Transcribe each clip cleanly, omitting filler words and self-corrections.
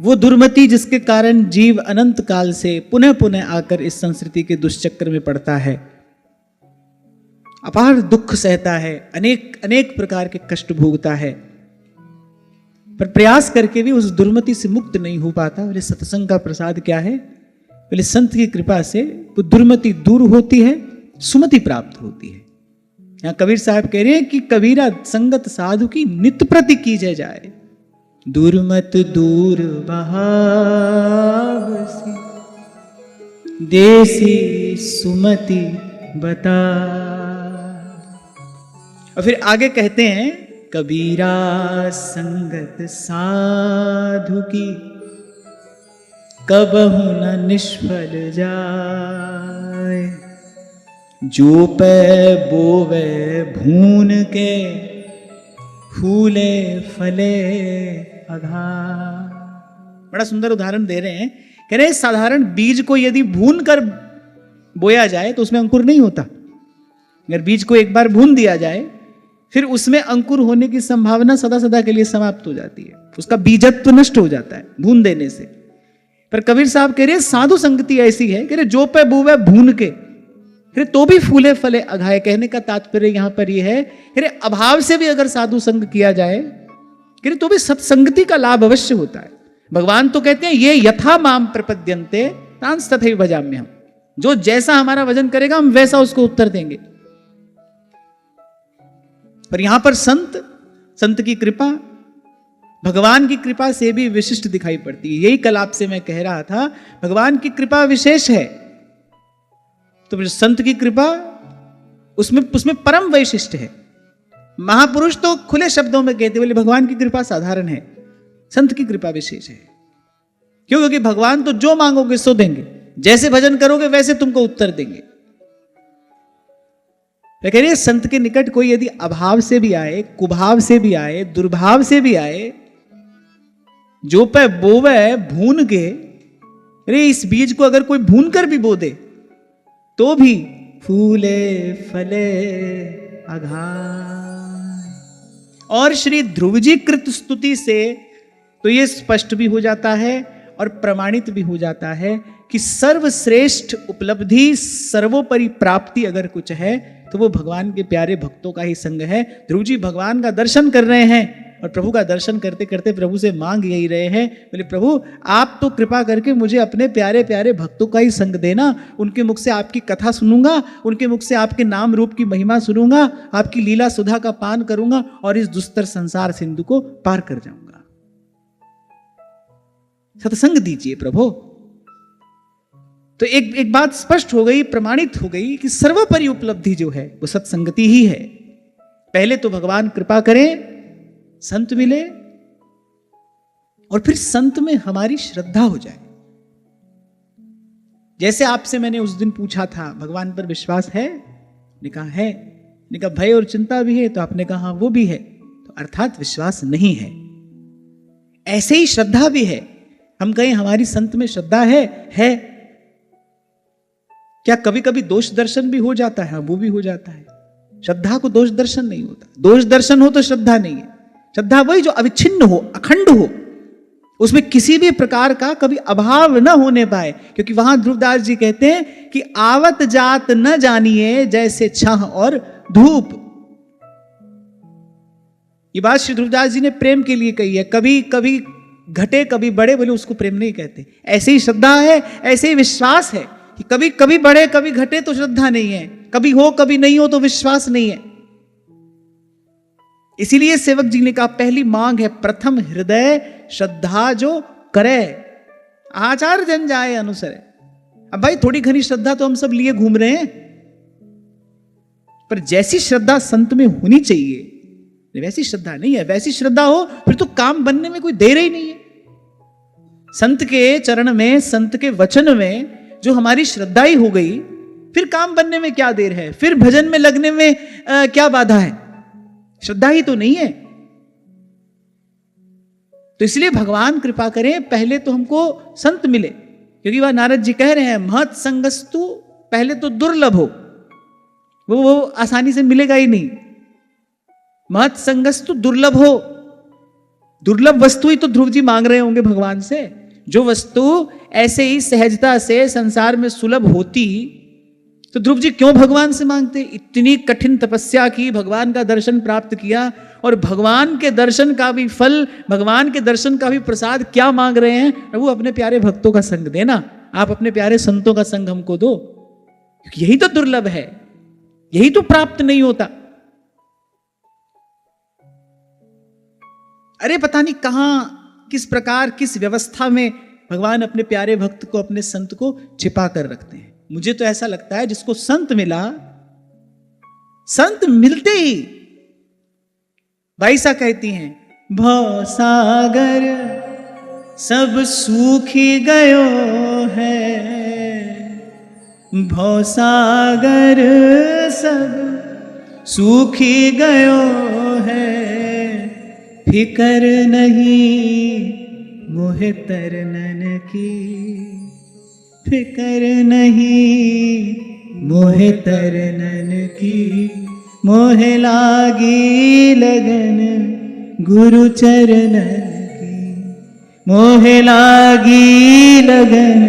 वो दुर्मति जिसके कारण जीव अनंत काल से पुनः पुनः आकर इस संस्कृति के दुष्चक्र में पड़ता है, अपार दुख सहता है, अनेक अनेक प्रकार के कष्ट भोगता है, पर प्रयास करके भी उस दुर्मति से मुक्त नहीं हो पाता। बोले सत्संग का प्रसाद क्या है? बोले संत की कृपा से वो दुर्मति दूर होती है, सुमति प्राप्त होती है। यहां कबीर साहब कह रहे हैं कि कबीरा संगत साधु की नित्य प्रति कीजे जाए, दुर्मत दूर बहावसी देसी सुमति बता। और फिर आगे कहते हैं कबीरा संगत साधु की कबहु न निष्फल जाए, जो पे बोवे भून के फूले फले अघा। बड़ा सुंदर उदाहरण दे रहे हैं, कह रहे हैं साधारण बीज को यदि भून कर बोया जाए तो उसमें अंकुर नहीं होता। अगर बीज को एक बार भून दिया जाए फिर उसमें अंकुर होने की संभावना सदा सदा के लिए समाप्त हो जाती है, उसका बीजत्व नष्ट हो जाता है भून देने से। पर कबीर साहब कह रहे हैं साधु संगति ऐसी है, कह रहे जो पे बोवे भून के, फिर तो भी फूले फले अघाए। कहने का तात्पर्य यहां पर यह है, फिर अभाव से भी अगर साधु संग किया जाए फिर तो भी सत्संगति का लाभ अवश्य होता है। भगवान तो कहते हैं ये यथा माम प्रपद्यन्ते तांस तथैव भजाम्यहम्, जो जैसा हमारा वजन करेगा हम वैसा उसको उत्तर देंगे। पर यहां पर संत की कृपा भगवान की कृपा से भी विशिष्ट दिखाई पड़ती है। यही कल आपसे मैं कह रहा था, भगवान की कृपा विशेष है, तो संत की कृपा उसमें परम वैशिष्ट है। महापुरुष तो खुले शब्दों में कहते, बोले भगवान की कृपा साधारण है, संत की कृपा विशेष है। क्यों? क्योंकि भगवान तो जो मांगोगे सो देंगे, जैसे भजन करोगे वैसे तुमको उत्तर देंगे। मैं कह रही है संत के निकट कोई यदि अभाव से भी आए, कुभाव से भी आए, दुर्भाव से भी आए, जो पे बोवे भून के, अरे इस बीज को अगर कोई भून कर भी बो दे तो भी फूले फले अघाय। और श्री ध्रुव जी कृत स्तुति से तो ये स्पष्ट भी हो जाता है और प्रमाणित भी हो जाता है कि सर्वश्रेष्ठ उपलब्धि, सर्वोपरि प्राप्ति अगर कुछ है तो वो भगवान के प्यारे भक्तों का ही संग है। ध्रुव जी भगवान का दर्शन कर रहे हैं और प्रभु का दर्शन करते करते प्रभु से मांग यही रहे हैं, बोले प्रभु आप तो कृपा करके मुझे अपने प्यारे प्यारे भक्तों का ही संग देना, उनके मुख से आपकी कथा सुनूंगा, उनके मुख से आपके नाम रूप की महिमा सुनूंगा, आपकी लीला सुधा का पान करूंगा और इस दुस्तर संसार सिंधु को पार कर जाऊंगा। सत्संग दीजिए प्रभु। तो एक बात स्पष्ट हो गई, प्रमाणित हो गई कि सर्वोपरि उपलब्धि जो है वो सत्संगति ही है। पहले तो भगवान कृपा करें, संत मिले और फिर संत में हमारी श्रद्धा हो जाए। जैसे आपसे मैंने उस दिन पूछा था भगवान पर विश्वास है? ने कहा है। ने कहा भय और चिंता भी है? तो आपने कहा हाँ वो भी है। तो अर्थात विश्वास नहीं है। ऐसे ही श्रद्धा भी है। हम कहें हमारी संत में श्रद्धा है। क्या कभी कभी दोष दर्शन भी हो जाता है? वो भी हो जाता है। श्रद्धा को दोष दर्शन नहीं होता। दोष दर्शन हो तो श्रद्धा नहीं है। श्रद्धा वही जो अविच्छिन्न हो, अखंड हो, उसमें किसी भी प्रकार का कभी अभाव न होने पाए। क्योंकि वहां ध्रुवदास जी कहते हैं कि आवत जात न जानिए जैसे छाह और धूप। ये बात श्री ध्रुवदास जी ने प्रेम के लिए कही है। कभी कभी घटे कभी बड़े, बोले उसको प्रेम नहीं कहते। ऐसे ही श्रद्धा है, ऐसे ही विश्वास है कि कभी कभी बढ़े कभी घटे तो श्रद्धा नहीं है, कभी हो कभी नहीं हो तो विश्वास नहीं है। इसीलिए सेवक जी ने कहा पहली मांग है प्रथम हृदय श्रद्धा जो करे, आचार जन जाए अनुसरे। अब भाई थोड़ी घनी श्रद्धा तो हम सब लिए घूम रहे हैं, पर जैसी श्रद्धा संत में होनी चाहिए वैसी श्रद्धा नहीं है। वैसी श्रद्धा हो फिर तो काम बनने में कोई देर ही नहीं है। संत के चरण में, संत के वचन में जो हमारी श्रद्धा ही हो गई, फिर काम बनने में क्या देर है? फिर भजन में लगने में क्या बाधा है? श्रद्धा ही तो नहीं है। तो इसलिए भगवान कृपा करें, पहले तो हमको संत मिले। क्योंकि वह नारद जी कह रहे हैं महत संगस्तु, पहले तो दुर्लभ हो, वो आसानी से मिलेगा ही नहीं। महत संगस्तु दुर्लभ हो, दुर्लभ वस्तु ही तो ध्रुव जी मांग रहे होंगे भगवान से। जो वस्तु ऐसे ही सहजता से संसार में सुलभ होती तो ध्रुव जी क्यों भगवान से मांगते? इतनी कठिन तपस्या की, भगवान का दर्शन प्राप्त किया, और भगवान के दर्शन का भी फल, भगवान के दर्शन का भी प्रसाद क्या मांग रहे हैं? प्रभु अपने प्यारे भक्तों का संग देना, आप अपने प्यारे संतों का संग हमको दो, क्योंकि यही तो दुर्लभ है, यही तो प्राप्त नहीं होता। अरे पता नहीं कहां, किस प्रकार, किस व्यवस्था में भगवान अपने प्यारे भक्त को, अपने संत को छिपा कर रखते हैं। मुझे तो ऐसा लगता है जिसको संत मिला, संत मिलते ही भाई सा कहती हैं, भव सागर सब सूखी गयो है, भव सागर सब सूखी गयो है, फिकर नहीं मोहे तरनन की, फिकर नहीं मोहे तरनन की, मोहे लागी लगन गुरु चरणन की, मोहे लागी लगन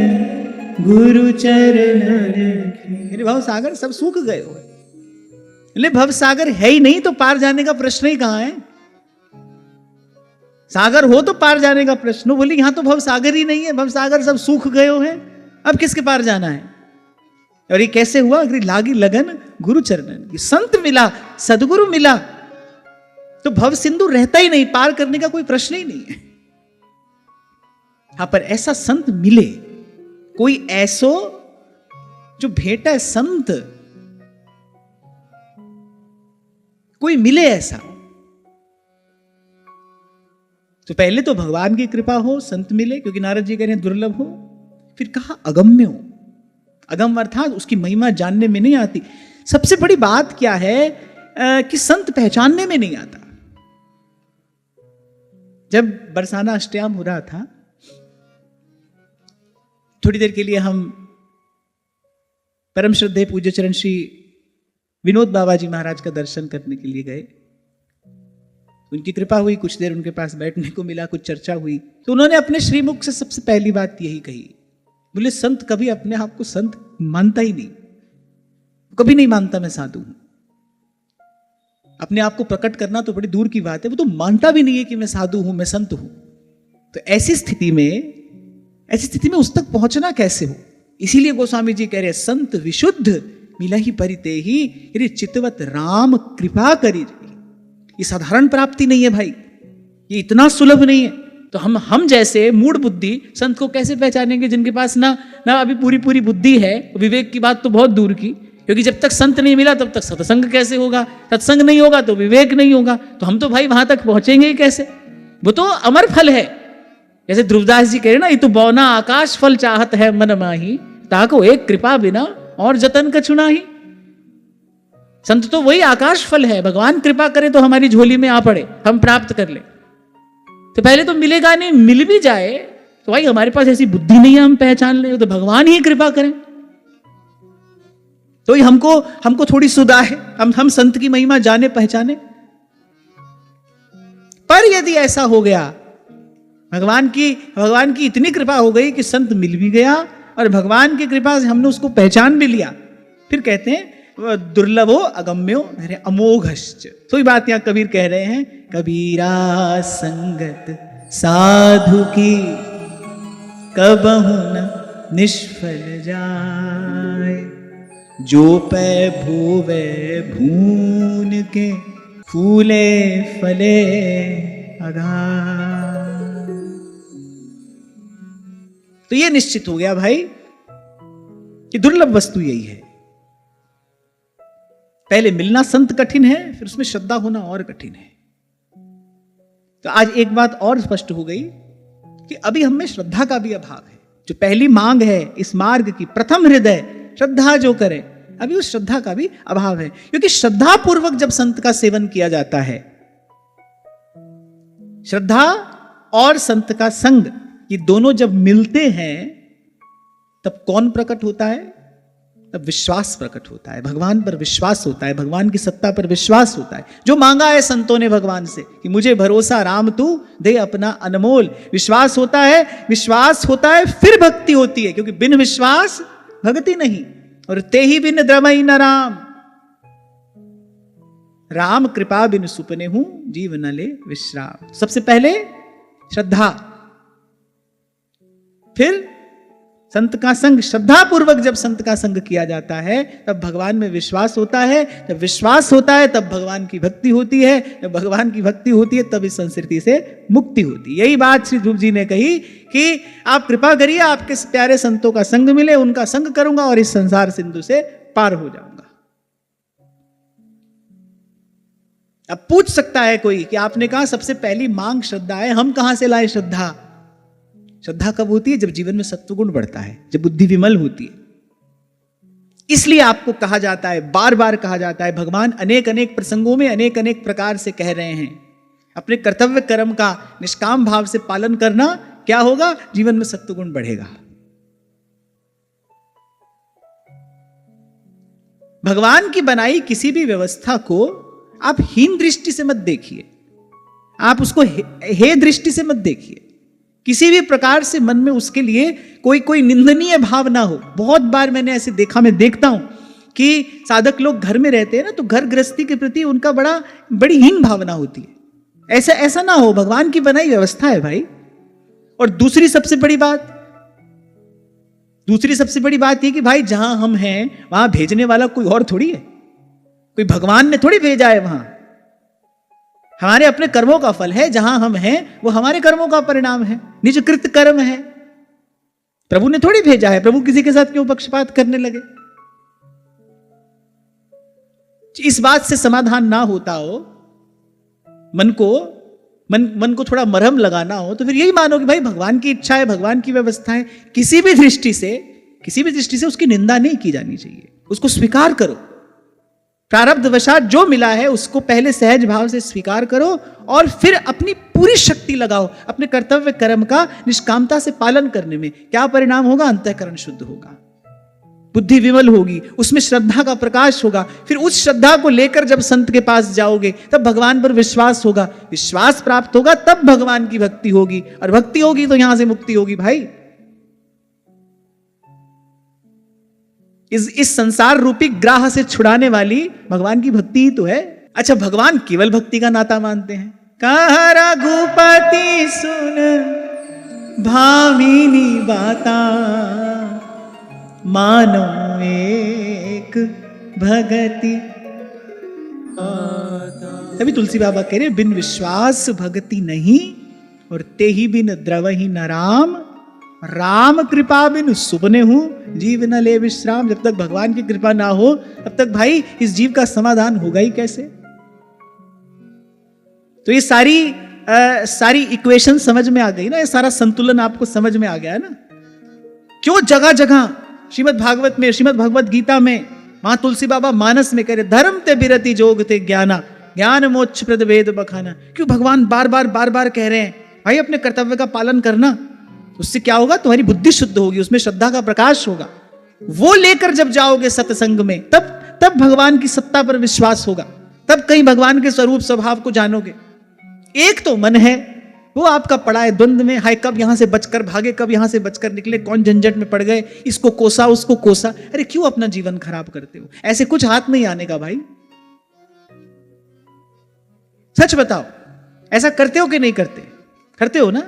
गुरु चरणन की। भव सागर सब सूख गए हो, भव सागर है ही नहीं तो पार जाने का प्रश्न ही कहां है? सागर हो तो पार जाने का प्रश्न, बोली यहां तो भव सागर ही नहीं है, भव सागर सब सूख गए हैं, अब किसके पार जाना है? और ये कैसे हुआ? लागी लगन गुरु चरणन की, संत मिला, सदगुरु मिला तो भव सिंधु रहता ही नहीं, पार करने का कोई प्रश्न ही नहीं है। हाँ, पर ऐसा संत मिले, कोई ऐसो जो भेंट है संत, कोई मिले ऐसा, तो पहले तो भगवान की कृपा हो, संत मिले, क्योंकि नारद जी कह रहे हैं दुर्लभ हो। फिर कहा अगम्य हो, अगम अर्थात उसकी महिमा जानने में नहीं आती। सबसे बड़ी बात क्या है कि संत पहचानने में नहीं आता। जब बरसाना अष्टयाम हो रहा था, थोड़ी देर के लिए हम परम श्रद्धेय पूज्य चरण श्री विनोद बाबा जी महाराज का दर्शन करने के लिए गए। उनकी कृपा हुई, कुछ देर उनके पास बैठने को मिला, कुछ चर्चा हुई, तो उन्होंने अपने श्रीमुख से सबसे पहली बात यही कही, बोले संत कभी अपने आप को संत मानता ही नहीं, कभी नहीं मानता मैं साधु हूं। अपने आप को प्रकट करना तो बड़ी दूर की बात है, वो तो मानता भी नहीं है कि मैं साधु हूं, मैं संत हूं। तो ऐसी स्थिति में उस तक पहुंचना कैसे हो? इसीलिए गोस्वामी जी कह रहे संत विशुद्ध मिला ही परिते ही रे चितवत राम कृपा करी। ये साधारण प्राप्ति नहीं है भाई, ये इतना सुलभ नहीं है। तो हम जैसे मूढ़ बुद्धि संत को कैसे पहचानेंगे, जिनके पास ना अभी पूरी बुद्धि है। विवेक की बात तो बहुत दूर की, क्योंकि जब तक संत नहीं मिला तब तक सत्संग कैसे होगा, सत्संग नहीं होगा तो विवेक नहीं होगा। तो हम तो भाई वहां तक पहुंचेंगे ही कैसे? वो तो अमर फल है। जैसे ध्रुवदास जी कह रहे ना, ये तो बौना आकाश फल चाहत है मन माही, ताको एक कृपा बिना और जतन कछु नाही। संत तो वही आकाश फल है, भगवान कृपा करे तो हमारी झोली में आ पड़े, हम प्राप्त कर ले। तो पहले तो मिलेगा नहीं, मिल भी जाए तो भाई हमारे पास ऐसी बुद्धि नहीं है हम पहचान ले, तो भगवान ही कृपा करें। तो हमको थोड़ी सुधा है, हम संत की महिमा जाने पहचाने। पर यदि ऐसा हो गया, भगवान की इतनी कृपा हो गई कि संत मिल भी गया और भगवान की कृपा से हमने उसको पहचान भी लिया, फिर कहते हैं दुर्लभो अगम्यो अमोघश्च। तो ये बात यहां कबीर कह रहे हैं, कबीरा संगत साधु की कबहु न निष्फल जाए, जो पै भोवे भून के फूले फले अगाध। तो ये निश्चित हो गया भाई कि दुर्लभ वस्तु यही है। पहले मिलना संत कठिन है, फिर उसमें श्रद्धा होना और कठिन है। तो आज एक बात और स्पष्ट हो गई कि अभी हमें श्रद्धा का भी अभाव है। जो पहली मांग है इस मार्ग की, प्रथम हृदय श्रद्धा जो करे, अभी उस श्रद्धा का भी अभाव है। क्योंकि श्रद्धा पूर्वक जब संत का सेवन किया जाता है, श्रद्धा और संत का संग, ये दोनों जब मिलते हैं तब कौन प्रकट होता है? तब विश्वास प्रकट होता है, भगवान पर विश्वास होता है, भगवान की सत्ता पर विश्वास होता है। जो मांगा है संतों ने भगवान से कि मुझे भरोसा राम तू दे अपना अनमोल, विश्वास होता है, विश्वास होता है फिर भक्ति होती है, क्योंकि बिन विश्वास भक्ति नहीं। और ते ही बिन द्रमई न राम, राम कृपा बिन सुपने हूं जीव न ले विश्राम। सबसे पहले श्रद्धा, फिर संत का संग। श्रद्धा पूर्वक जब संत का संग किया जाता है तब भगवान में विश्वास होता है, जब विश्वास होता है तब भगवान की भक्ति होती है, जब भगवान की भक्ति होती है तब इस संस्कृति से मुक्ति होती है। यही बात श्री ध्रुव जी ने कही कि आप कृपा करिए, आपके प्यारे संतों का संग मिले, उनका संग करूंगा और इस संसार सिंधु से पार हो जाऊंगा। अब पूछ सकता है कोई कि आपने कहा सबसे पहली मांग श्रद्धा है, हम कहां से लाए श्रद्धा? श्रद्धा कब होती है? जब जीवन में सत्वगुण बढ़ता है, जब बुद्धि विमल होती है। इसलिए आपको कहा जाता है, बार बार कहा जाता है, भगवान अनेक अनेक प्रसंगों में अनेक अनेक प्रकार से कह रहे हैं, अपने कर्तव्य कर्म का निष्काम भाव से पालन करना। क्या होगा? जीवन में सत्वगुण बढ़ेगा। भगवान की बनाई किसी भी व्यवस्था को आप हीन दृष्टि से मत देखिए, आप उसको हे दृष्टि से मत देखिए। किसी भी प्रकार से मन में उसके लिए कोई निंदनीय भाव ना हो। बहुत बार मैंने ऐसे देखा, मैं देखता हूं कि साधक लोग घर में रहते हैं ना, तो घर गृहस्थी के प्रति उनका बड़ी हीन भावना होती है। ऐसा ना हो, भगवान की बनाई व्यवस्था है भाई। और दूसरी सबसे बड़ी बात ये कि भाई जहां हम हैं वहां भेजने वाला कोई और थोड़ी है, कोई भगवान ने थोड़ी भेजा है वहां। हमारे अपने कर्मों का फल है, जहां हम हैं वो हमारे कर्मों का परिणाम है, निज कृत कर्म है। प्रभु ने थोड़ी भेजा है, प्रभु किसी के साथ क्यों पक्षपात करने लगे? इस बात से समाधान ना होता हो, मन को थोड़ा मरहम लगाना हो, तो फिर यही मानो कि भाई भगवान की इच्छा है, भगवान की व्यवस्था है। किसी भी दृष्टि से उसकी निंदा नहीं की जानी चाहिए, उसको स्वीकार करो। प्रारब्धवशात जो मिला है उसको पहले सहज भाव से स्वीकार करो और फिर अपनी पूरी शक्ति लगाओ अपने कर्तव्य कर्म का निष्कामता से पालन करने में। क्या परिणाम होगा? अंतःकरण शुद्ध होगा, बुद्धि विमल होगी, उसमें श्रद्धा का प्रकाश होगा। फिर उस श्रद्धा को लेकर जब संत के पास जाओगे तब भगवान पर विश्वास होगा, विश्वास प्राप्त होगा तब भगवान की भक्ति होगी, और भक्ति होगी तो यहां से मुक्ति होगी। भाई इस संसार रूपी ग्राह से छुड़ाने वाली भगवान की भक्ति ही तो है। अच्छा, भगवान केवल भक्ति का नाता मानते हैं। कहा रघुपति सुन भामिनी बाता, मानो एक भगति। तभी तुलसी बाबा कह रहे बिन विश्वास भगति नहीं, और ते ही बिन द्रवहि न राम, राम कृपा बिन सुबने हूं जीव न ले विश्राम। जब तक भगवान की कृपा ना हो तब तक भाई इस जीव का समाधान होगा ही कैसे? तो ये सारी इक्वेशन समझ में आ गई ना, ये सारा संतुलन आपको समझ में आ गया है ना। क्यों जगह जगह श्रीमद् भागवत में, श्रीमद् भगवत गीता में, वहां तुलसी बाबा मानस में कह रहे धर्म ते बिरति जोग ते ज्ञाना, ज्ञान मोक्ष प्रद वेद बखाना। क्यों भगवान बार बार कह रहे हैं भाई अपने कर्तव्य का पालन करना, उससे क्या होगा? तुम्हारी बुद्धि शुद्ध होगी, उसमें श्रद्धा का प्रकाश होगा। वो लेकर जब जाओगे सत्संग में तब भगवान की सत्ता पर विश्वास होगा, तब कहीं भगवान के स्वरूप स्वभाव को जानोगे। एक तो मन है वो आपका पड़ा है द्वंद में, हाय कब यहां से बचकर भागे, कब यहां से बचकर निकले, कौन झंझट में पड़ गए, इसको कोसा उसको कोसा। अरे क्यों अपना जीवन खराब करते हो? ऐसे कुछ हाथ नहीं आने का भाई, सच बताओ, ऐसा करते हो कि नहीं करते? करते हो ना?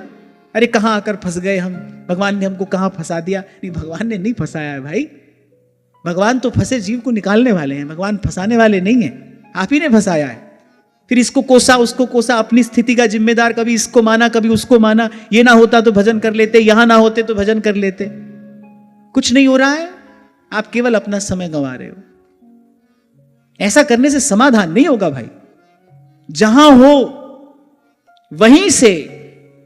अरे कहां आकर फंस गए हम, भगवान ने हमको कहां फंसा दिया। नहीं, भगवान ने नहीं फंसाया है भाई, भगवान तो फंसे जीव को निकालने वाले हैं, भगवान फंसाने वाले नहीं है, आप ही ने फंसाया है। फिर इसको कोसा उसको कोसा, अपनी स्थिति का जिम्मेदार, कभी इसको माना कभी उसको माना। ये ना होता तो भजन कर लेते, यहां ना होते तो भजन कर लेते। कुछ नहीं हो रहा है, आप केवल अपना समय गंवा रहे हो। ऐसा करने से समाधान नहीं होगा भाई। जहां हो वहीं से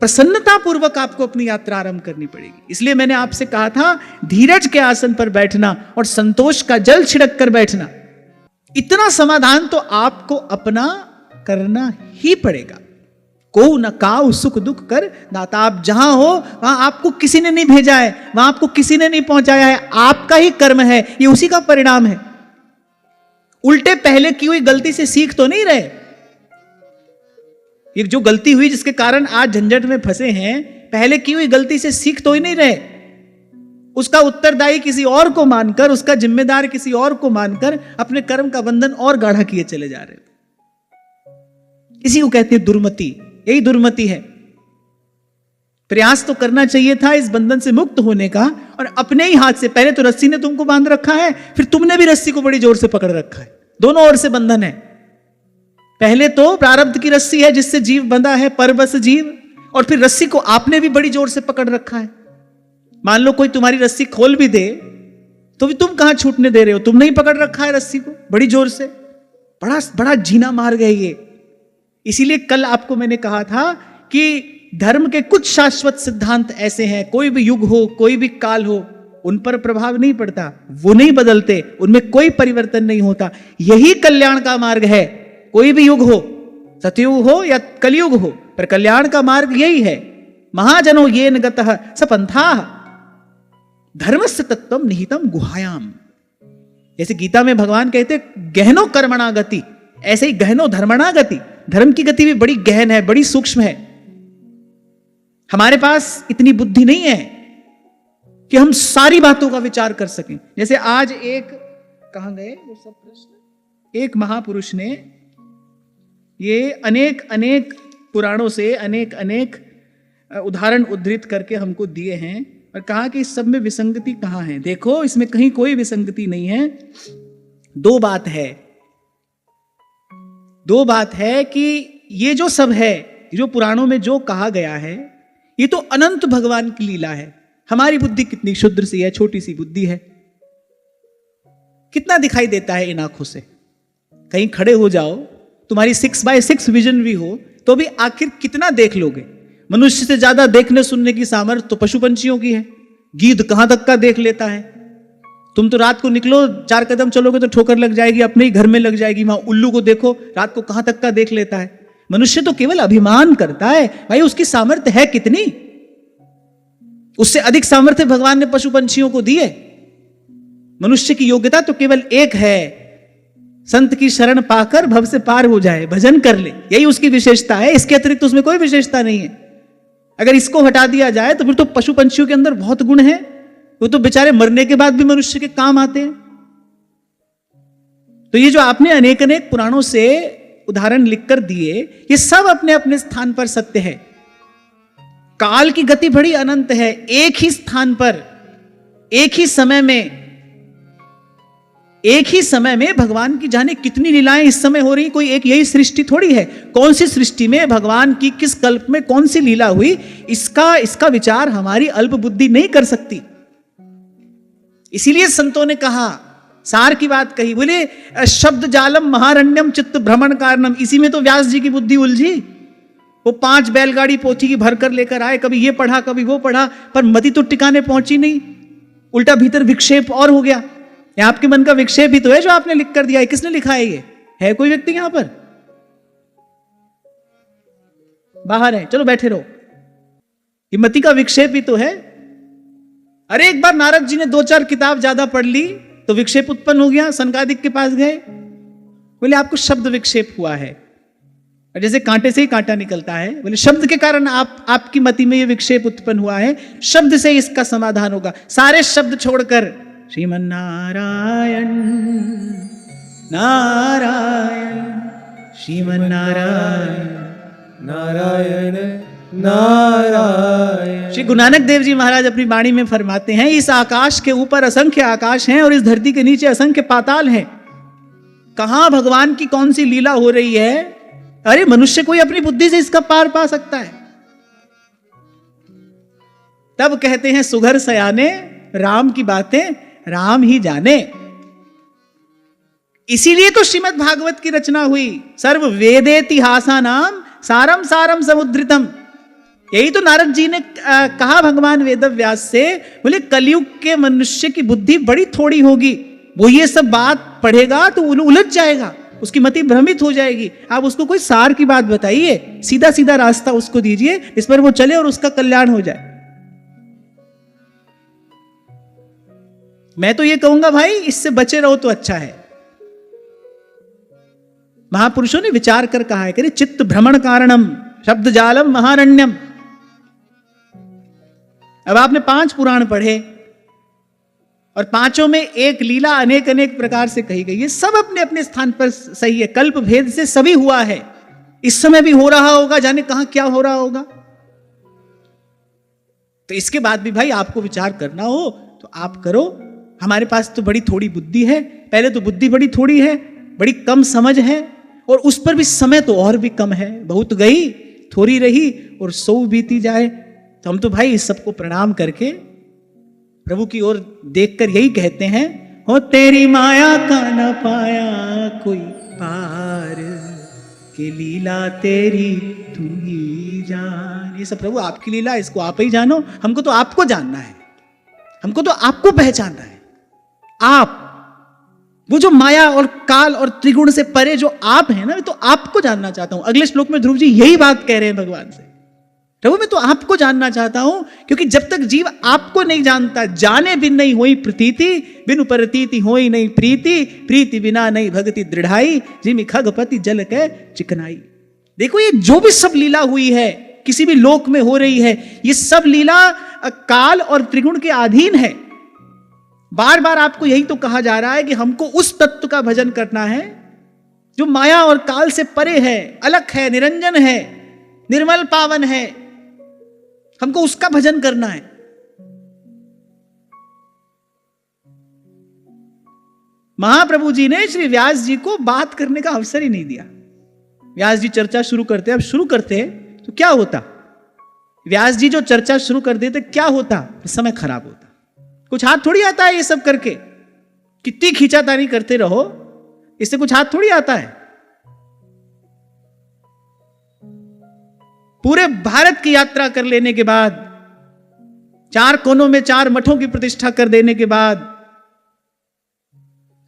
प्रसन्नता पूर्वक आपको अपनी यात्रा आरंभ करनी पड़ेगी। इसलिए मैंने आपसे कहा था धीरज के आसन पर बैठना और संतोष का जल छिड़क कर बैठना, इतना समाधान तो आपको अपना करना ही पड़ेगा। को न काऊ सुख दुख कर दाता। आप जहां हो वहां आपको किसी ने नहीं भेजा है, वहां आपको किसी ने नहीं पहुंचाया है, आपका ही कर्म है, ये उसी का परिणाम है। उल्टे पहले की हुई गलती से सीख तो नहीं रहे। ये जो गलती हुई जिसके कारण आज झंझट में फंसे हैं, पहले की हुई गलती से सीख तो ही नहीं रहे। उसका उत्तरदायी किसी और को मानकर, उसका जिम्मेदार किसी और को मानकर अपने कर्म का बंधन और गाढ़ा किए चले जा रहे। इसी को कहते हैं दुर्मति। यही दुर्मति है। प्रयास तो करना चाहिए था इस बंधन से मुक्त होने का, और अपने ही हाथ से। पहले तो रस्सी ने तुमको बांध रखा है, फिर तुमने भी रस्सी को बड़ी जोर से पकड़ रखा है। दोनों ओर से बंधन है। पहले तो प्रारब्ध की रस्सी है जिससे जीव बंधा है, परबस जीव, और फिर रस्सी को आपने भी बड़ी जोर से पकड़ रखा है। मान लो कोई तुम्हारी रस्सी खोल भी दे तो भी तुम कहां छूटने दे रहे हो? तुमने ही पकड़ रखा है रस्सी को बड़ी जोर से। बड़ा बड़ा जीना मार्ग है ये। इसीलिए कल आपको मैंने कहा था कि धर्म के कुछ शाश्वत सिद्धांत ऐसे हैं, कोई भी युग हो, कोई भी काल हो, उन पर प्रभाव नहीं पड़ता, वो नहीं बदलते, उनमें कोई परिवर्तन नहीं होता। यही कल्याण का मार्ग है। कोई भी युग हो, सतयुग हो या कलयुग हो, पर कल्याण का मार्ग यही है। महाजनो येन गतः स पंथाः धर्मस्य तत्वम निहितम गुहायाम। जैसे गीता में भगवान कहते गहनो कर्मणा गति, ऐसे ही गहनो धर्मणा गति। धर्म की गति भी बड़ी गहन है, बड़ी सूक्ष्म है। हमारे पास इतनी बुद्धि नहीं है कि हम सारी बातों का विचार कर सकें। जैसे आज कहां गए वो सब प्रश्न? एक महापुरुष ने ये अनेक अनेक पुराणों से अनेक अनेक उदाहरण उद्धृत करके हमको दिए हैं और कहा कि इस सब में विसंगति कहां है। देखो, इसमें कहीं कोई विसंगति नहीं है। दो बात है कि ये जो सब है, जो पुराणों में जो कहा गया है, ये तो अनंत भगवान की लीला है। हमारी बुद्धि कितनी क्षुद्र सी है, छोटी सी बुद्धि है। कितना दिखाई देता है इन आंखों से। कहीं खड़े हो जाओ, तुम्हारी 6x6 विजन भी हो, तो भी आखिर कितना देख लोगे? मनुष्य से ज्यादा देखने सुनने की सामर्थ्य तो पशु पंछियों की है। गीध कहां तक का देख लेता है। तुम तो रात को निकलो, 4 कदम चलोगे तो ठोकर लग जाएगी, अपने ही घर में लग जाएगी। वहां उल्लू को देखो, रात को कहां तक का देख लेता है। मनुष्य तो केवल अभिमान करता है। भाई, उसकी सामर्थ्य है कितनी? उससे अधिक सामर्थ्य भगवान ने पशु पंछियों को दी है। मनुष्य की योग्यता तो केवल एक है, संत की शरण पाकर भव से पार हो जाए, भजन कर ले। यही उसकी विशेषता है। इसके अतिरिक्त उसमें कोई विशेषता नहीं है। अगर इसको हटा दिया जाए तो फिर तो पशु पंछियों के अंदर बहुत गुण है। वो तो बेचारे मरने के बाद भी मनुष्य के काम आते हैं। तो ये जो आपने अनेक अनेक पुराणों से उदाहरण लिखकर दिए, ये सब अपने अपने स्थान पर सत्य है। काल की गति बड़ी अनंत है। एक ही स्थान पर, एक ही समय में भगवान की जाने कितनी लीलाएं इस समय हो रही। कोई एक यही सृष्टि थोड़ी है। कौन सी सृष्टि में भगवान की किस कल्प में कौन सी लीला हुई, इसका विचार हमारी अल्प बुद्धि नहीं कर सकती। इसीलिए संतों ने कहा, सार की बात कही, बोले शब्द जालम महारण्यम चित्त भ्रमण कारणम। इसी में तो व्यास जी की बुद्धि उलझी। वो 5 बैलगाड़ी पोथी की भरकर लेकर आए, कभी ये पढ़ा कभी वो पढ़ा, पर मति तो टिकाने पहुंची नहीं। उल्टा भीतर विक्षेप और हो गया। ये आपके मन का विक्षेप ही तो है जो आपने लिख कर दिया है। किसने लिखा है ये? है कोई व्यक्ति यहां पर? बाहर है, चलो बैठे रहो। ये मति का विक्षेप ही तो है। अरे एक बार नारद जी ने 2-4 किताब ज्यादा पढ़ ली तो विक्षेप उत्पन्न हो गया। सनकादिक के पास गए, बोले आपको शब्द विक्षेप हुआ है। और जैसे कांटे से ही कांटा निकलता है, बोले शब्द के कारण आपकी मति में ये विक्षेप उत्पन्न हुआ है, शब्द से इसका समाधान होगा। सारे शब्द छोड़कर श्रीमन नारायण नारायण श्रीमन नारायण नारायण नारायण। श्री गुरु नानक देव जी महाराज अपनी वाणी में फरमाते हैं, इस आकाश के ऊपर असंख्य आकाश हैं और इस धरती के नीचे असंख्य पाताल हैं। कहां भगवान की कौन सी लीला हो रही है? अरे मनुष्य कोई अपनी बुद्धि से इसका पार पा सकता है? तब कहते हैं सुघर सयाने राम की बातें राम ही जाने। इसीलिए तो श्रीमद् भागवत की रचना हुई। सर्व वेदेतिहासा नाम सारम सारम समुद्रितम। यही तो नारद जी ने कहा भगवान वेद व्यास से, बोले कलयुग के मनुष्य की बुद्धि बड़ी थोड़ी होगी, वो ये सब बात पढ़ेगा तो उलझ जाएगा। उसकी मति भ्रमित हो जाएगी। आप उसको कोई सार की बात बताइए, सीधा सीधा रास्ता उसको दीजिए, इस पर वो चले और उसका कल्याण हो जाए। मैं तो ये कहूंगा भाई, इससे बचे रहो तो अच्छा है। महापुरुषों ने विचार कर कहा है कि चित्त भ्रमण कारणम शब्द जालम महारण्यम। अब आपने 5 पुराण पढ़े और पांचों में एक लीला अनेक अनेक प्रकार से कही गई है, सब अपने अपने स्थान पर सही है, कल्प भेद से सभी हुआ है, इस समय भी हो रहा होगा, जाने कहां क्या हो रहा होगा। तो इसके बाद भी भाई आपको विचार करना हो तो आप करो। हमारे पास तो बड़ी थोड़ी बुद्धि है, पहले तो बुद्धि बड़ी थोड़ी है, बड़ी कम समझ है, और उस पर भी समय तो और भी कम है, बहुत गई थोड़ी रही और 100 बीती जाए। तो हम तो भाई इस सबको प्रणाम करके प्रभु की ओर देखकर यही कहते हैं, हो तेरी माया का न पाया कोई पार, कि लीला तेरी तू ही जान। ये सब प्रभु आपकी लीला, इसको आप ही जानो, हमको तो आपको जानना है, हमको तो आपको पहचानना है। आप वो जो माया और काल और त्रिगुण से परे जो आप हैं ना, तो आपको जानना चाहता हूं। अगले श्लोक में ध्रुव जी यही बात कह रहे हैं भगवान से, प्रभु मैं तो आपको जानना चाहता हूं, क्योंकि जब तक जीव आपको नहीं जानता, जाने बिन नहीं होई प्रतीति, बिनु परतीति होई नहीं प्रीति, प्रीति बिना नहीं भक्ति दृढ़ाई, जिमि खगपति जल के चिकनाई। देखो ये जो भी सब लीला हुई है, किसी भी लोक में हो रही है, ये सब लीला काल और त्रिगुण के अधीन है। बार बार आपको यही तो कहा जा रहा है कि हमको उस तत्व का भजन करना है जो माया और काल से परे है, अलग है, निरंजन है, निर्मल पावन है, हमको उसका भजन करना है। महाप्रभु जी ने श्री व्यास जी को बात करने का अवसर ही नहीं दिया। व्यास जी चर्चा शुरू करते, अब शुरू करते तो क्या होता, व्यास जी जो चर्चा शुरू कर देते क्या होता, समय खराब होता। कुछ हाथ थोड़ी आता है ये सब करके, कितनी खींचातानी करते रहो, इससे कुछ हाथ थोड़ी आता है। पूरे भारत की यात्रा कर लेने के बाद, 4 कोनों में 4 मठों की प्रतिष्ठा कर देने के बाद,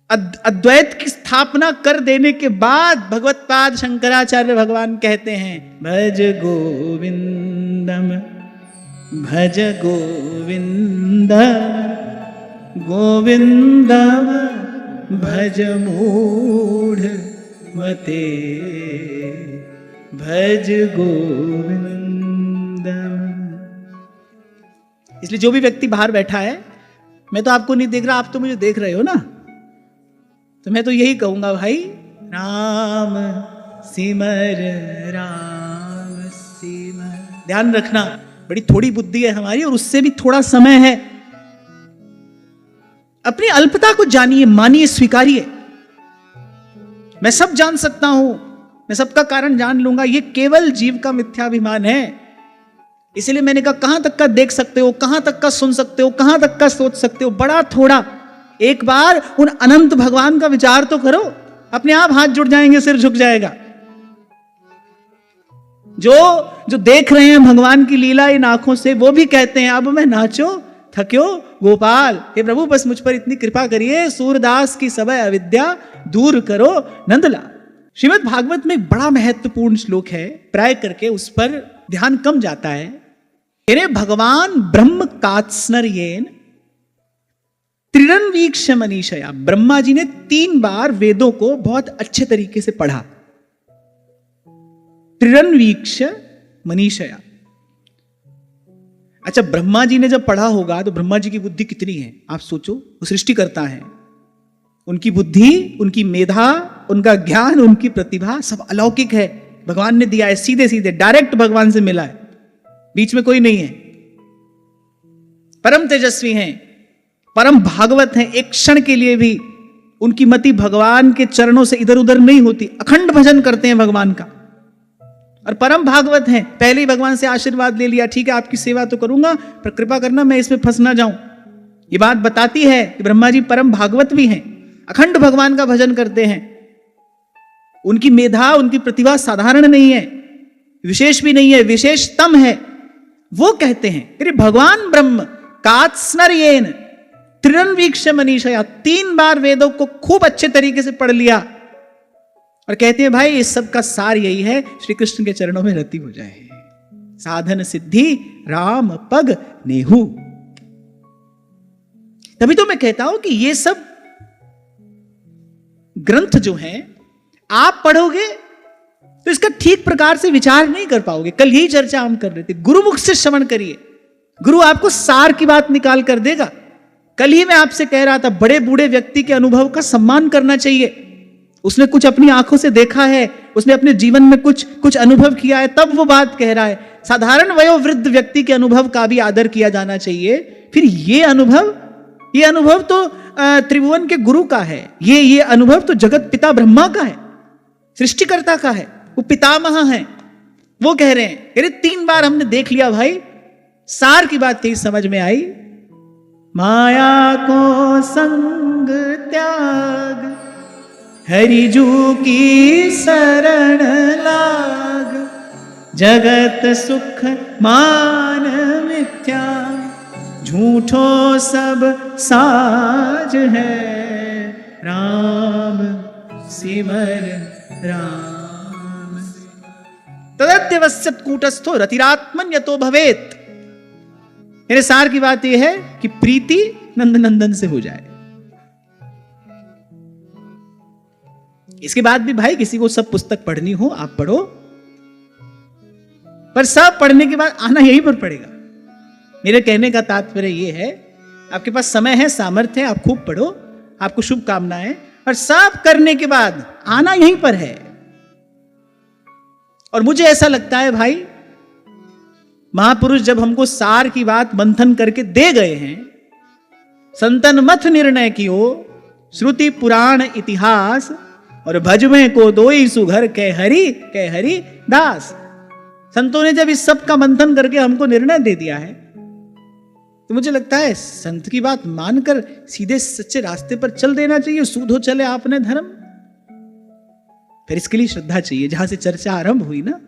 अद्वैत की स्थापना कर देने के बाद, भगवत्पाद शंकराचार्य भगवान कहते हैं, भज गोविंदम भज गोविंद गोविंदम भज मूढ़ मते भज गोविंदम। इसलिए जो भी व्यक्ति बाहर बैठा है, मैं तो आपको नहीं देख रहा, आप तो मुझे देख रहे हो ना, तो मैं तो यही कहूंगा भाई, राम सिमर राम सिमर। ध्यान रखना, बड़ी थोड़ी बुद्धि है हमारी और उससे भी थोड़ा समय है। अपनी अल्पता को जानिए, मानिए, स्वीकारिए। मैं सब जान सकता हूं, मैं सबका कारण जान लूंगा, ये केवल जीव का मिथ्याभिमान है। इसलिए मैंने कहा, कहां तक का देख सकते हो, कहां तक का सुन सकते हो, कहां तक का सोच सकते हो, बड़ा थोड़ा। एक बार उन अनंत भगवान का विचार तो करो, अपने आप हाथ जुड़ जाएंगे, सिर झुक जाएगा। जो देख रहे हैं भगवान की लीला इन आंखों से, वो भी कहते हैं, अब मैं नाचो थक्यो गोपाल। हे प्रभु बस मुझ पर इतनी कृपा करिए, सूरदास की सबय अविद्या दूर करो नंदलाल। श्रीमद् भागवत में बड़ा महत्वपूर्ण श्लोक है, प्राय करके उस पर ध्यान कम जाता है। अरे भगवान ब्रह्म कात्स्नर्येन त्रिरन्वीक्ष मनीषया। ब्रह्मा जी ने 3 बार वेदों को बहुत अच्छे तरीके से पढ़ा। त्रिरन्वीक्ष मनीषया। अच्छा, ब्रह्मा जी ने जब पढ़ा होगा तो ब्रह्मा जी की बुद्धि कितनी है आप सोचो। वो सृष्टि करता है, उनकी बुद्धि, उनकी मेधा, उनका ज्ञान, उनकी प्रतिभा सब अलौकिक है, भगवान ने दिया है, सीधे सीधे डायरेक्ट भगवान से मिला है, बीच में कोई नहीं है। परम तेजस्वी हैं, परम भागवत हैं, एक क्षण के लिए भी उनकी मति भगवान के चरणों से इधर उधर नहीं होती, अखंड भजन करते हैं भगवान का, और परम भागवत हैं। पहले ही भगवान से आशीर्वाद ले लिया, ठीक है आपकी सेवा तो करूंगा, पर कृपा करना मैं इसमें फंस ना जाऊं। ये बात बताती है कि ब्रह्मा जी परम भागवत भी हैं, अखंड भगवान का भजन करते हैं। उनकी मेधा, उनकी प्रतिभा साधारण नहीं है, विशेष भी नहीं है, विशेषतम है। वो कहते हैं अरे भगवान ब्रह्म कात्स्नर्येन त्रिरन्वीक्ष मनीषया, 3 बार वेदों को खूब अच्छे तरीके से पढ़ लिया, और कहते हैं भाई इस सब का सार यही है, श्री कृष्ण के चरणों में रति हो जाए। साधन सिद्धि राम पग नेहू। तभी तो मैं कहता हूं कि ये सब ग्रंथ जो हैं आप पढ़ोगे तो इसका ठीक प्रकार से विचार नहीं कर पाओगे। कल यही चर्चा हम कर रहे थे, गुरुमुख से श्रवण करिए, गुरु आपको सार की बात निकाल कर देगा। कल ही मैं आपसे कह रहा था, बड़े बूढ़े व्यक्ति के अनुभव का सम्मान करना चाहिए। उसने कुछ अपनी आंखों से देखा है, उसने अपने जीवन में कुछ अनुभव किया है, तब वो बात कह रहा है। साधारण वयोवृद्ध व्यक्ति के अनुभव का भी आदर किया जाना चाहिए। फिर ये अनुभव तो त्रिभुवन के गुरु का है, ये अनुभव तो जगत पिता ब्रह्मा का है, सृष्टिकर्ता का है, वो पितामह है। वो कह रहे हैं, अरे 3 बार हमने देख लिया भाई, सार की बात थी समझ में आई। माया को संग त्याग, हरिजू की शरण लाग, जगत सुख मान मिथ्या, झूठो सब साज है, राम सिमर राम। तदत्यवस्यत कूटस्थो रतिरात्मन यतो भवेत। मेरे सार की बात यह है कि प्रीति नंदनंदन से हो जाए। इसके बाद भी भाई किसी को सब पुस्तक पढ़नी हो आप पढ़ो, पर सब पढ़ने के बाद आना यहीं पर पड़ेगा। मेरे कहने का तात्पर्य यह है, आपके पास समय है, सामर्थ्य है, आप खूब पढ़ो, आपको शुभकामनाएं, और सब करने के बाद आना यहीं पर है। और मुझे ऐसा लगता है भाई, महापुरुष जब हमको सार की बात मंथन करके दे गए हैं, संतन मथ निर्णय कियो, श्रुति पुराण इतिहास, और भजमे को दोई सुघर कह हरि दास। संतों ने जब इस सब का मंथन करके हमको निर्णय दे दिया है, तो मुझे लगता है संत की बात मानकर सीधे सच्चे रास्ते पर चल देना चाहिए। सूधो चले आपने धर्म। फिर इसके लिए श्रद्धा चाहिए। जहां से चर्चा आरंभ हुई ना,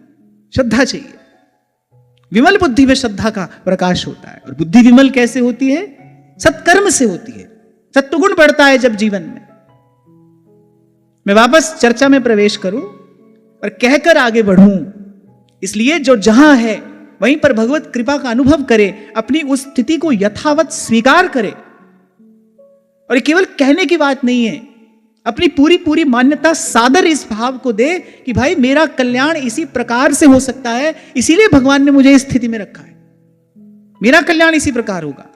श्रद्धा चाहिए। विमल बुद्धि में श्रद्धा का प्रकाश होता है। और बुद्धि विमल कैसे होती है? सत्कर्म से होती है। सत्वगुण बढ़ता है जब जीवन में। मैं वापस चर्चा में प्रवेश करूं और कहकर आगे बढ़ूं, इसलिए जो जहां है वहीं पर भगवत कृपा का अनुभव करे, अपनी उस स्थिति को यथावत स्वीकार करे। और केवल कहने की बात नहीं है, अपनी पूरी पूरी मान्यता सादर इस भाव को दे कि भाई मेरा कल्याण इसी प्रकार से हो सकता है, इसीलिए भगवान ने मुझे इस स्थिति में रखा है, मेरा कल्याण इसी प्रकार होगा।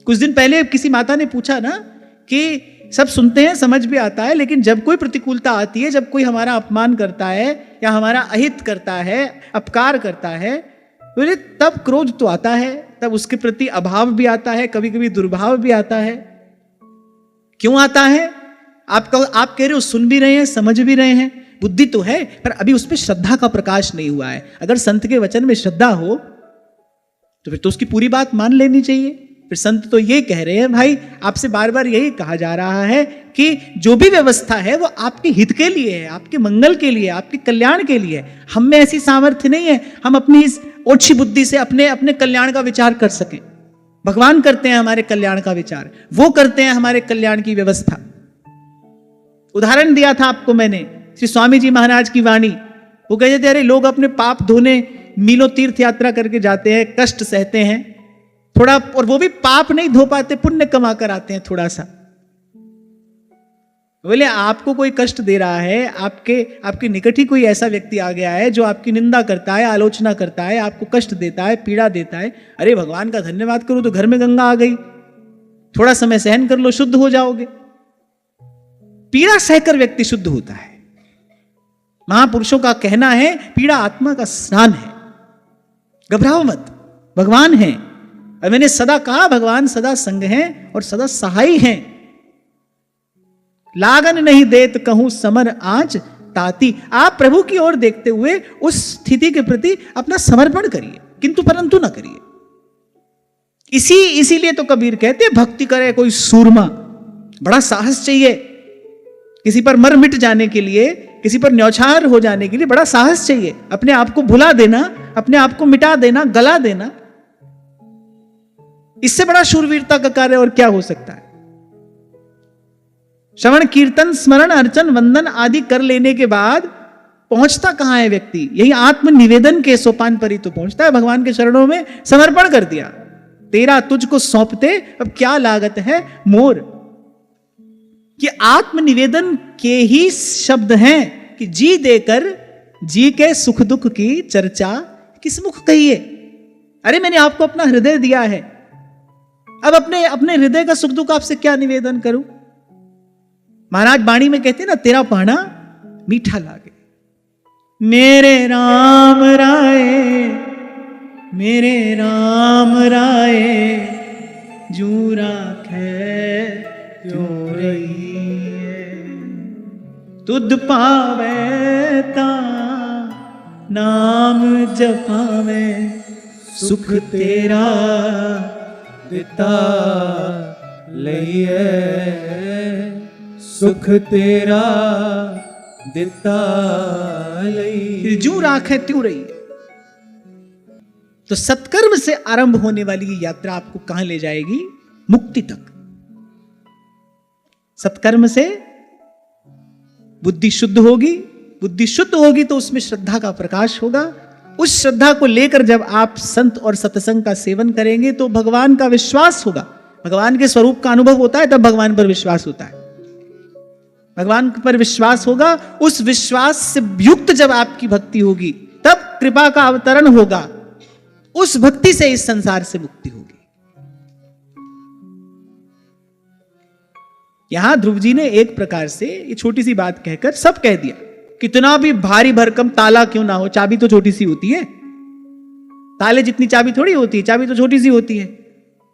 कुछ दिन पहले किसी माता ने पूछा ना कि सब सुनते हैं, समझ भी आता है, लेकिन जब कोई प्रतिकूलता आती है, जब कोई हमारा अपमान करता है या हमारा अहित करता है, अपकार करता है, तब क्रोध तो आता है, तब उसके प्रति अभाव भी आता है, कभी कभी दुर्भाव भी आता है। क्यों आता है? आप कह रहे हो सुन भी रहे हैं, समझ भी रहे हैं, बुद्धि तो है, पर अभी उस पर श्रद्धा का प्रकाश नहीं हुआ है। अगर संत के वचन में श्रद्धा हो तो फिर तो उसकी पूरी बात मान लेनी चाहिए। फिर संत तो ये कह रहे हैं, भाई आपसे बार बार यही कहा जा रहा है कि जो भी व्यवस्था है वो आपके हित के लिए है, आपके मंगल के लिए, आपके कल्याण के लिए। हम में ऐसी सामर्थ्य नहीं है हम अपनी इस ओछी बुद्धि से अपने कल्याण का विचार कर सकें। भगवान करते हैं हमारे कल्याण का विचार, वो करते हैं हमारे कल्याण की व्यवस्था। उदाहरण दिया था आपको मैंने श्री स्वामी जी महाराज की वाणी। वो कहते थे, अरे लोग अपने पाप धोने मीलों तीर्थ यात्रा करके जाते हैं, कष्ट सहते हैं थोड़ा, और वो भी पाप नहीं धो पाते, पुण्य कमा कर आते हैं थोड़ा सा। बोले आपको कोई कष्ट दे रहा है, आपके निकट ही कोई ऐसा व्यक्ति आ गया है जो आपकी निंदा करता है, आलोचना करता है, आपको कष्ट देता है, पीड़ा देता है। अरे भगवान का धन्यवाद करो तो घर में गंगा आ गई, थोड़ा समय सहन कर लो, शुद्ध हो जाओगे। पीड़ा सहकर व्यक्ति शुद्ध होता है। महापुरुषों का कहना है पीड़ा आत्मा का स्नान है, घबराओ मत, भगवान है। और मैंने सदा कहा भगवान सदा संग हैं और सदा सहाय हैं। लागन नहीं देत कहूं समर आंच ताती। आप प्रभु की ओर देखते हुए उस स्थिति के प्रति अपना समर्पण करिए, किंतु परंतु ना करिए। इसीलिए तो कबीर कहते भक्ति करे कोई सूरमा। बड़ा साहस चाहिए किसी पर मर मिट जाने के लिए, किसी पर न्यौछावर हो जाने के लिए बड़ा साहस चाहिए। अपने आप को भुला देना, अपने आप को मिटा देना, गला देना, इससे बड़ा शूरवीरता का कार्य और क्या हो सकता है। श्रवण कीर्तन स्मरण अर्चन वंदन आदि कर लेने के बाद पहुंचता कहां है व्यक्ति? यही आत्म निवेदन के सोपान पर ही तो पहुंचता है। भगवान के चरणों में समर्पण कर दिया, तेरा तुझको सौंपते अब क्या लागत है मोर। कि आत्म निवेदन के ही शब्द हैं कि जी देकर जी के सुख दुख की चर्चा किस मुख कहिए। अरे मैंने आपको अपना हृदय दिया है, अब अपने हृदय का सुख दुख आपसे क्या निवेदन करूं। महाराज वाणी में कहते हैं ना, तेरा पाना मीठा लागे। मेरे राम राय, मेरे राम राय, जू राखे क्यों रही तुद पावे ता नाम जपावे, सुख तेरा दिता लइए, सुख तेरा दिता लइए, जू राखे त्यों रही। तो सत्कर्म से आरंभ होने वाली ये यात्रा आपको कहां ले जाएगी? मुक्ति तक। सत्कर्म से बुद्धि शुद्ध होगी, बुद्धि शुद्ध होगी तो उसमें श्रद्धा का प्रकाश होगा। उस श्रद्धा को लेकर जब आप संत और सत्संग का सेवन करेंगे तो भगवान का विश्वास होगा, भगवान के स्वरूप का अनुभव होता है, तब भगवान पर विश्वास होता है। भगवान पर विश्वास होगा, उस विश्वास से युक्त जब आपकी भक्ति होगी तब कृपा का अवतरण होगा, उस भक्ति से इस संसार से मुक्ति होगी। यहां ध्रुव जी ने एक प्रकार से ये छोटी सी बात कहकर सब कह दिया। कितना भी भारी भरकम ताला क्यों ना हो, चाबी तो छोटी सी होती है। ताले जितनी चाबी थोड़ी होती है, चाबी तो छोटी सी होती है।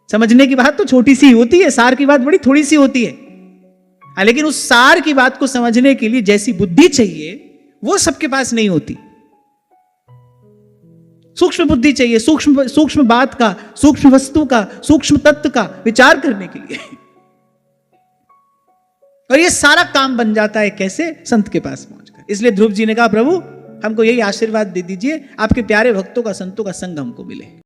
समझने की बात तो छोटी सी होती है, सार की बात बड़ी थोड़ी सी होती है। लेकिन उस सार की बात को समझने के लिए जैसी बुद्धि चाहिए वो सबके पास नहीं होती। सूक्ष्म बुद्धि चाहिए, सूक्ष्म बात का, सूक्ष्म वस्तु का, सूक्ष्म तत्व का विचार करने के लिए। और ये सारा काम बन जाता है कैसे? संत के पास पहुंचकर। इसलिए ध्रुव जी ने कहा, प्रभु हमको यही आशीर्वाद दे दीजिए, आपके प्यारे भक्तों का, संतों का संग हमको मिले।